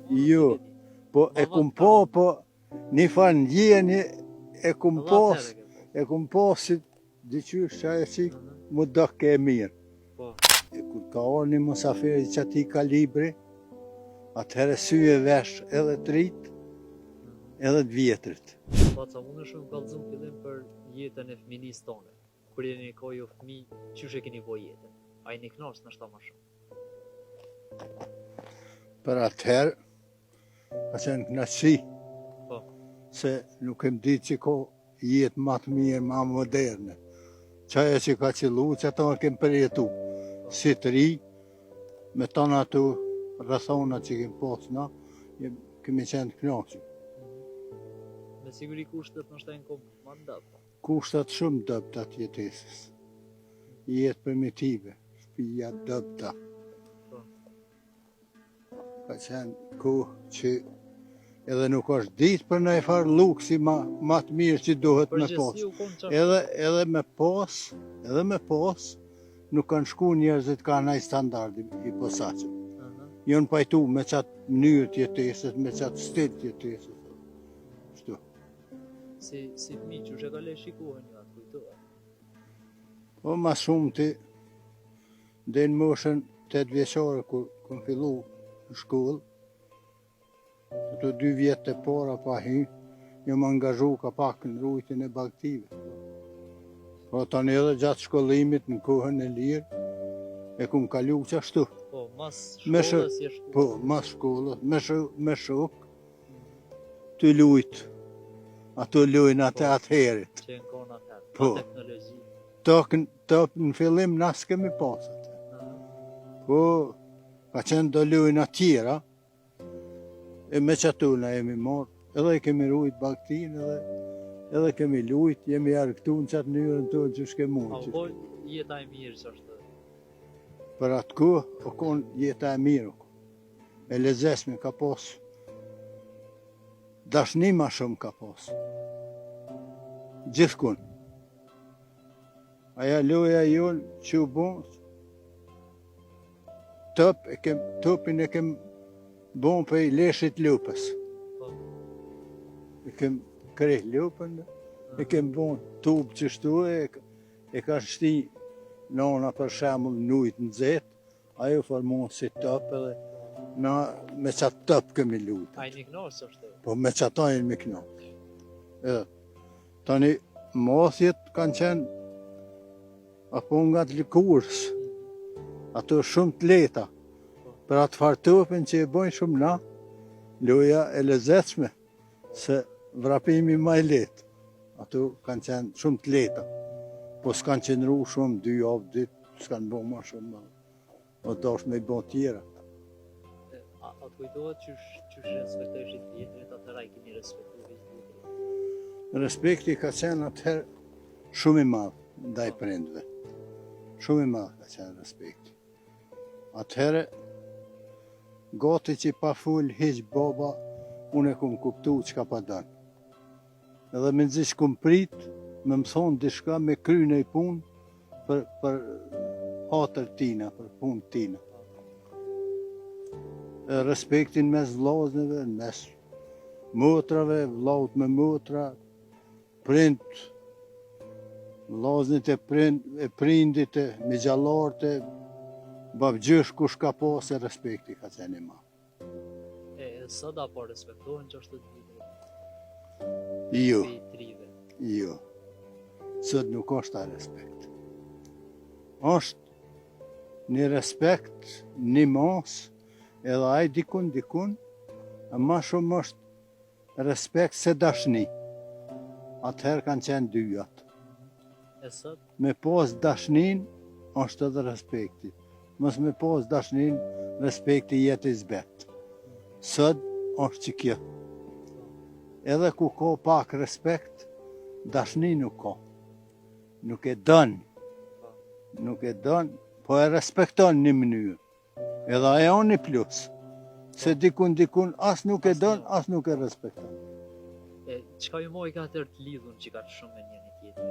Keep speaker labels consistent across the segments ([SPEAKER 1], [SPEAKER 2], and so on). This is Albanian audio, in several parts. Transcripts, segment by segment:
[SPEAKER 1] Jo, po e kum po një farë ndjeni e kum pas si diqysh që ajo që mu do ke e mirë. E kur ka orë një musafiri që ati kalibri, atëherë syje vesh edhe të rritë, edhe të vjetrit.
[SPEAKER 2] Paca, unë shumë kallëzum fillim për jetën e fëminisë tonë. Kur jeni ka ju fëmi, qysh e keni bo jetën? A i një knasë në shta më shumë?
[SPEAKER 1] Për atëherë, ka qenë knaqësi, se nuk e më ditë që ka jetë ma të mirë, ma moderne. Qaja që ka qëllu, që ato e kemë përjetu. Si të ri, me tonë ato rëthona që kemë posë na, kemi qenë të knaqë.
[SPEAKER 2] Me siguri kushtet në shtajnë kom ma ndëpë.
[SPEAKER 1] Kushtet shumë dëpta të jetesës. Jetë primitive, shpija dëpta. Ka qenë kohë që edhe nuk është ditë për në e farë luksi ma të mirë që duhet me posë. Edhe me posë, nuk kanë shku njerëzit ka nëjë standardi i posaqëm. Jonë pajtu me qatë mënyrë të jetesës, me qatë stil të jetesës.
[SPEAKER 2] Si fëmi që shë ka le shikohen nga të kujtohet?
[SPEAKER 1] Po ma shumë të dhe në moshën 8 vjeqare kur këm fillu në shkollë, ato 2 vjetë e para pa hy, jam angazhu ka pak në rujtjen e bagtive. Po tani edhe gjatë shkollimit në kohën e lirë, e kum kalu qashtu.
[SPEAKER 2] Po, mas shkollës je shku?
[SPEAKER 1] Po, mas shkollës, me shok, të lujtë. Ato lujnë atë atëherit.
[SPEAKER 2] Që në konë atëherë,
[SPEAKER 1] po,
[SPEAKER 2] teknologi.
[SPEAKER 1] Top në fillim nas kemi pasat. Po, ka qenë do lujnë atjera, e me qatuna jemi marë, edhe i kemi rujt baktin, edhe kemi lujt, jemi argëtu në qatë njërën tonë që shke mund.
[SPEAKER 2] A u konë jeta e mirë që është?
[SPEAKER 1] Për atë kohë, o konë jeta e mirë. E lezesme ka posë. Dashni ma shumë ka posë. Gjithkun. Aja loja jonë që u bon, topin e kem bon për i leshit lupës. E kem krejt lupën, e kem bon tupë që shtu e ka shti nona për shemull nujt në zetë, ajo formon si top edhe na me qatë top kemi lujtë.
[SPEAKER 2] A i një knasë është?
[SPEAKER 1] Po me qatojnë me knasë. Tani mothjet kanë qenë apo nga të likurës, ato shumë të leta. Për atë fartopin që e bojnë shumë na, loja e lezetshme, se vrapimi ma i letë. Ato kanë qenë shumë të leta. Po s'kanë qenru shumë 2 javë ditë, s'kanë bo ma shumë. O dash me i bo tjera.
[SPEAKER 2] A të kujtohet që respektojshit vjetrit, atëra i keni respektu vjetrit?
[SPEAKER 1] Respekti ka qenë atëherë shumë i madhë ndaj prindve. Shumë i madhë ka qenë respekti. Atëherë, gati që pa full hiq baba, unë e kum kuptu që ka pa dënë. Edhe me nëzish kum prit, me më thonë dishka me krynë e punë për hatër tina, për punë tina. Respektin mes vllaznëve, mes motrave, vllaut me motra, prind, vllaznit e prindit, me gjallartë, babgjysh kush ka pas e respekti ka qenë ma.
[SPEAKER 2] Sot apo respektohen që është të vitrit?
[SPEAKER 1] Jo, jo. Sot nuk është ta respekt. është një respekt, një mos, edhe aj dikun, e ma shumë është respekt se dashni. Atëherë kanë qenë dyjat.
[SPEAKER 2] E sot?
[SPEAKER 1] Me pos dashnin, është edhe respekti. Mos me pos dashnin, respekti jetë i zbetë. Sot është që kjo. Edhe ku ka pak respekt, dashni nuk ka. Nuk e dënë. Nuk e dënë, po e respekton një mënyrë. Edhe ajo një plus. Se dikun as nuk e dënë, as nuk e respekton.
[SPEAKER 2] Qka ju moj ka tërë të lidhun që ka të shumë me njëri tjetër?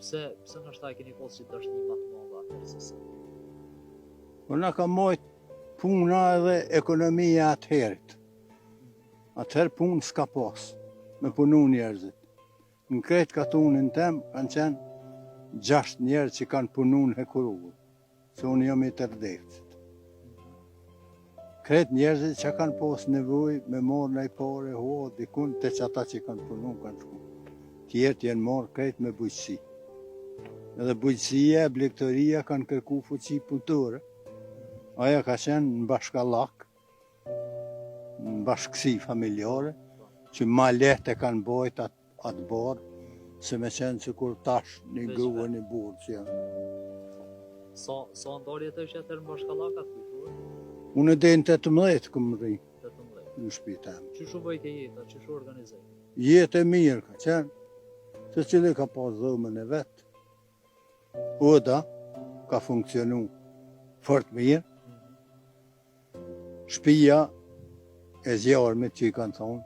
[SPEAKER 2] Pse nështë ta e keni posë që të është një matë mëllë atërë se sa?
[SPEAKER 1] Po na ka mojt puna edhe ekonomia atëherit. Atëherë punë s'ka pas, me punu njerëzit. Në kretë katunin tem kanë qenë 6 njerëz që kanë punu në Hekurugë, se unë jam i tërdevcit. Kretë njerëzit që kanë pas nevoj me morë në i pare, dikun, të që ata që kanë punu kanë shku. Tjertë jenë morë kretë me bujqësi. Edhe bujqësia e blegtoria kanë kërku fuqi punëtore. Aja ka qenë në bashkallak, në bashkësi familjare, që ma lehtë e kanë bojt atë barë, se me qenë që kur tash një grua një burë që janë.
[SPEAKER 2] Sa ndarje të ishte atër në bashkallakat kujtuar?
[SPEAKER 1] Unë dhe në 18 këmë rri
[SPEAKER 2] 18.
[SPEAKER 1] në shpitem.
[SPEAKER 2] Qështu bëjke jeta, qështu organizoj?
[SPEAKER 1] Jetë e mirë ka qenë, se cili ka pas dhëmën e vetë. Oda ka funksionu fort mirë. Shpia e zjarëmit që i kanë thonë,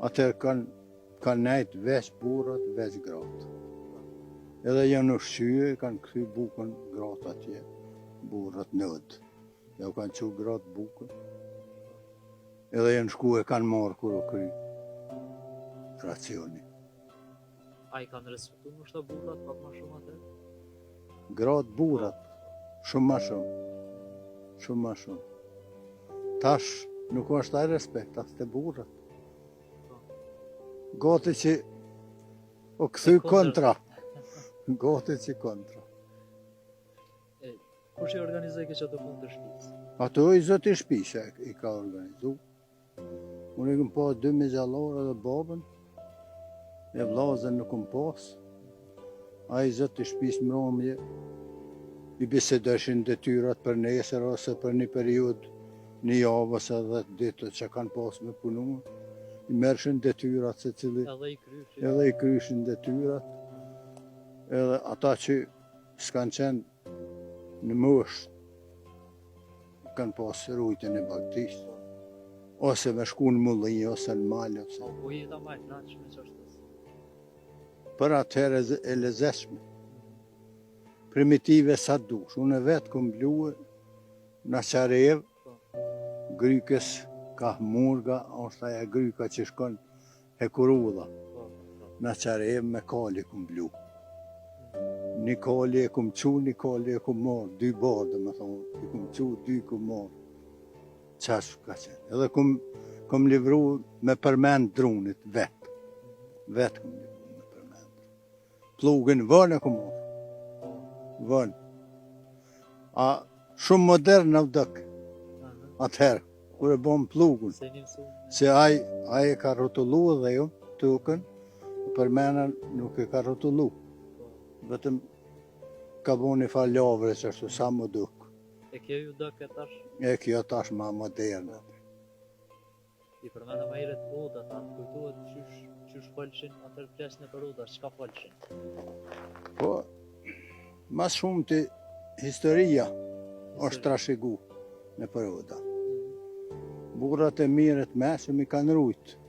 [SPEAKER 1] atër kanë nejtë veç burat, veç gratë. Edhe janë ushqyë, kanë këthy bukën gratë atje, burat nëdë. Ja u kanë që gratë bukën. Edhe janë shku e kanë marë kur u kry racioni.
[SPEAKER 2] A i kanë respektu më shta burat, pak ma shumë atër?
[SPEAKER 1] Gratë burat, shumë ma shumë. Shumë ma shumë. Tash nuk është ai respekt, as të burat. Gati që o këthy kontra. Gati që kontra.
[SPEAKER 2] Kush i organizoj ke që të punë të shpisë?
[SPEAKER 1] Ato i zoti shpisë i ka organizu. Unë i këm pas 2 mizallore dhe babën, e vlazën nuk këm pas. A i zoti shpisë mbrëmje, i bisedeshin detyrat për nesër ose për një periud, një javë ose 10 ditë që kanë pas me punu. I mershin detyrat se cili, edhe i kryshin detyrat. Edhe ata që s'kanë qenë në moshë, kanë pas rujtën e baktisë, ose me shku në mulli, ose në malë, ose...
[SPEAKER 2] Po jeta ma e knaqshme që është?
[SPEAKER 1] Për atëherë e lezeshme, primitive sa dush. Unë vetë këm bluë në Qarevë, grykës ka murga, është aja gryka që shkon Hekurulla. Në Qarevë me kali këm bluë. Një kali e këm qu, një kali e këm marë, 2 barë dhe me thonë, i këm qu, 2 këm marë. Qash ka qenë. Edhe këm livru me përmend drunit, vetë. Vetë këm livru me përmend. Plugin vënë e këm marë. Vënë. A shumë modern në vdëk. Atëherë, kur e bom plugun. Se aj e ka rotullu dhe jo, tukën, përmena nuk e ka rotullu. Vetëm ka bo një fa lavre që është sa më duk.
[SPEAKER 2] E kjo ju dëk e tash?
[SPEAKER 1] E kjo tash ma moderne.
[SPEAKER 2] I përmena ma iret oda, ta kujtuhet qysh falshin, atër flesin e për oda, qka falshin?
[SPEAKER 1] Po, mas shumë të historia është trashegu në për oda. Burrat e mirët mesëm i kanë rujtë.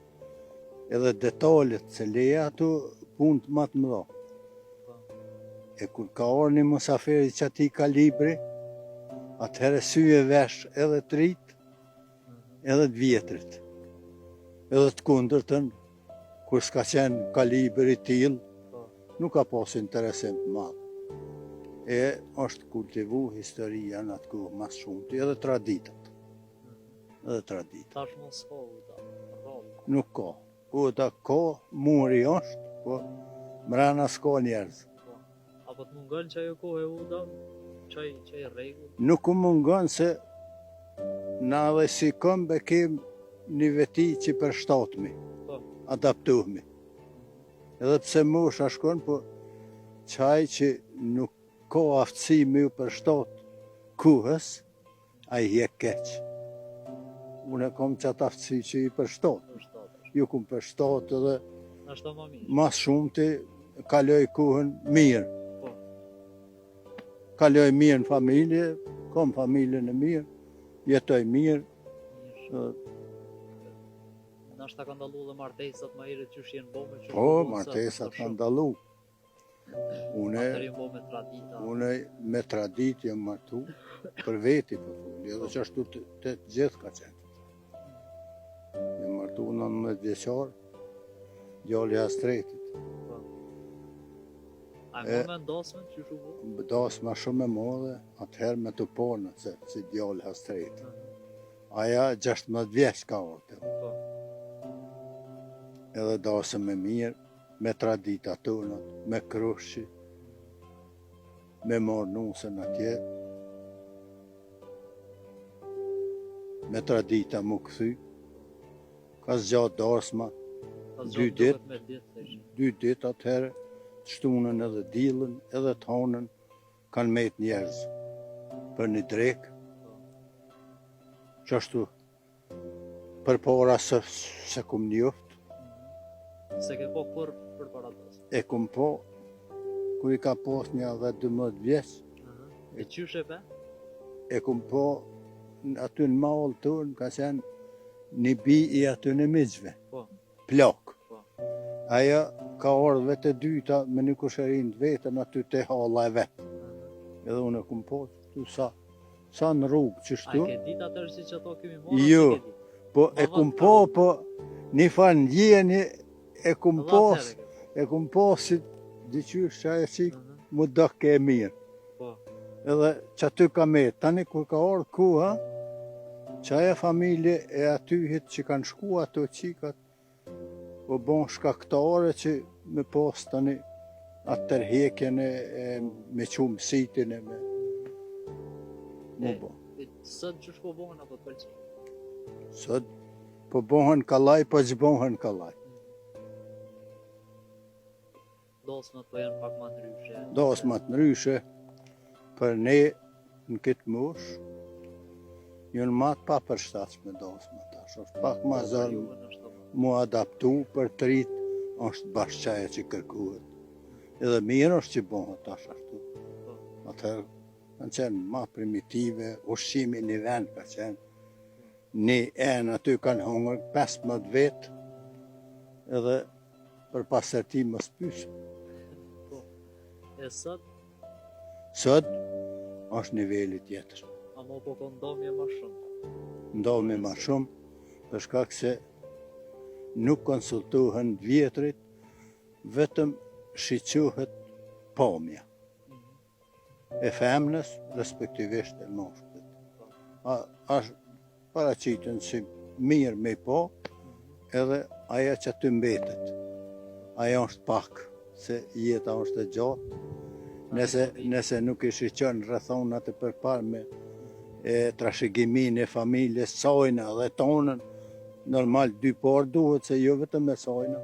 [SPEAKER 1] Edhe detalet se leja ato punë më të mëdha. E kur ka orë një musafiri që ati kalibri, atëherë sy e vesh edhe të rritë, edhe të vjetrit. Edhe të kundërtën, kur s'ka qenë kalibri t'il, nuk ka pas interesim të madhë. E është kultivu historia në atë kohë mas shumë, edhe traditat. Edhe traditat.
[SPEAKER 2] Tash mos ka uda, rrallë.
[SPEAKER 1] Nuk ka. Uda ka, muri është, po mrena s'ka njerëz.
[SPEAKER 2] Apo të mungon që ajo kohë e uda, që e regull?
[SPEAKER 1] Nuk u mungon se na dhe si këmbe kem një veti që përshtatëmi, adaptohemi. Edhe pse mosha shkon, po qaj që nuk ka aftësi me ju përshtatë kuhës, a i je keq. Unë e kom qatë aftësi që i përshtatë. Ju kom përshtatë edhe mas shumë të kaloj kuhën mirë. Kaloj mirë në familje, kom familjen e mirë, jetoj mirë.
[SPEAKER 2] Nashta ka ndalu dhe martesat ma ire që shjenë bome?
[SPEAKER 1] Po, martesat ka ndalu.
[SPEAKER 2] Atëherë ju bo me tradita.
[SPEAKER 1] Une me tradit jam martu për veti për fuli, edhe që ashtu të gjithë ka qenë. Jam martu 19 vjeqar, djalli Hastretit.
[SPEAKER 2] A më me ndosme që shu bo?
[SPEAKER 1] Dasma shumë e modhe, atëherë me të pornë, si djalli Hastretit. Aja 16 vjeç ka orte. Edhe dasëm me mirë, me tradita tona, me krushi, me marrë nusën atje, me tradita mu këthy, ka zgjatë dasma, 2 dit atëherë, shtunën edhe dilën, edhe tonën, kanë met njerëz për një drekë, që ashtu për para se kum njoft.
[SPEAKER 2] Se ke po kur për para dasmë?
[SPEAKER 1] E kum po, ku i ka pos një 12 vjeç.
[SPEAKER 2] E qyshe be?
[SPEAKER 1] E kum po, aty në mall tonë ka qenë një bi i aty në miqve, plak. Aja ka ardhë vetë e dyta me një kusherin të vetën aty te halla e vetë. Edhe unë e kum po, sa në rrugë qështu.
[SPEAKER 2] A ke dit atër si që ato kemi morë?
[SPEAKER 1] Jo, po e kum po, një fanë gjeni e kum po si diqysh që aje qik mu dëkke e mirë. Edhe që aty ka me, tani kur ka ardhë ku, që aja familje e atyhit që kanë shku ato qikat, po bon shkaktare që me pos tani atë tërhekjen e me qumë sitin e me bo.
[SPEAKER 2] Sët që shpo bohen apo të pëlqen?
[SPEAKER 1] Sët po bohen kalaj, po që bohen kalaj.
[SPEAKER 2] Dasmat po janë pak ma ndryshe?
[SPEAKER 1] Dasmat ndryshe, për ne në këtë mosh, jënë ma të papërshtatshme dasmat tash, është pak ma zërë mu adaptu për të rritë, është bashkëqaja që kërkuhet. Edhe mirë është që bohet tash ashtu. Atëherë, kanë qenë ma primitive, ushqimi një vend ka qenë. Një enë aty kanë hongër 15 vetë, edhe për pasërti më spysë.
[SPEAKER 2] E sët?
[SPEAKER 1] Sët është niveli tjetër.
[SPEAKER 2] A mo po ndomje ma shumë?
[SPEAKER 1] Ndomje ma shumë, për shkak se nuk konsultohen vjetrit, vetëm shiqohet pamja. E femnës, respektivisht e moshkët. Ashtë paraqiten si mirë me po, edhe aja që të mbetet. Aja është pak, se jeta është e gjatë. Nëse nuk i shiqon rrethonat e përparme e trashëgimin e familjes sajna dhe tonën, normal dy parë duhet se jo vetëm me sajna.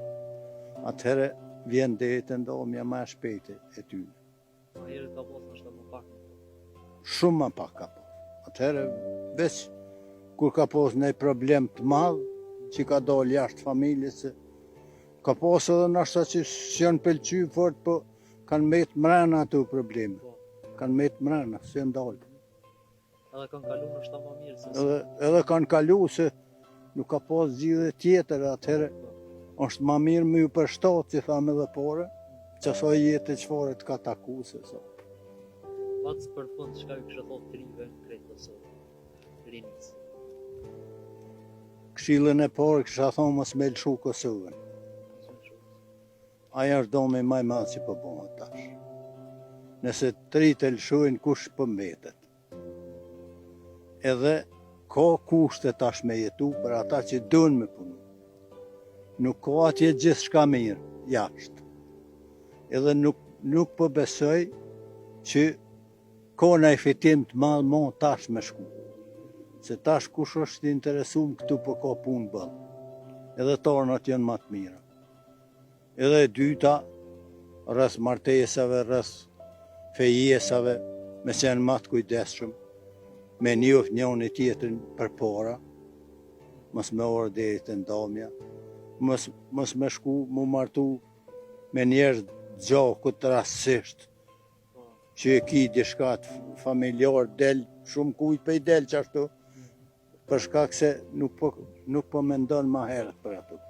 [SPEAKER 1] Atëherë vjen dete ndomja ma shpejte e tyne.
[SPEAKER 2] A herët ka posë nështë më pak?
[SPEAKER 1] Shumë më pak ka posë. Atëherë, veç kur ka posë një problem të madhë, që ka dalë jashtë familjes, ka posë edhe nështë që janë pëlqy fort, po kanë metë mrena ato probleme. Kanë metë mrena, se janë dalë.
[SPEAKER 2] Edhe kanë kalu nështë më mirë se se?
[SPEAKER 1] Edhe kanë kalu se nuk ka posë zgjidhje tjetër, atëherë është ma mirë me ju përshtatë, që thamë edhe pore, që sa jetë e qëfare të ka taku se sa.
[SPEAKER 2] Patës për fund, qëka ju kështë thotë të rive në krejtë Kosovë, rinis?
[SPEAKER 1] Këshillën e parë kësha thonë mos me lëshu Kosovën. Aja është domi maj madhë që po bëhet tash. Nëse të rritë e lëshujnë, kush po mbetet. Edhe ka kushte tash me jetu për ata që dënë me punu. Nuk ka atje gjithë shka mirë, jashtë. Edhe nuk po besoj që ka në fitim të madhë mo tash me shku. Se tash kush është interesum këtu po ka punë bëllë. Edhe tornat janë ma të mira. Edhe e dyta, rrës martesave, rrës fejesave, me qenë ma të kujdeshëm, me njof njën e tjetrin për para, mos me orë deri të ndomja, mos me shku, mu martu me njerë gjakut të rastësisht, që e ki dishkat familjar, del, shumë kujt për i del që ashtu, për shkak se nuk po mendon ma herët për ato.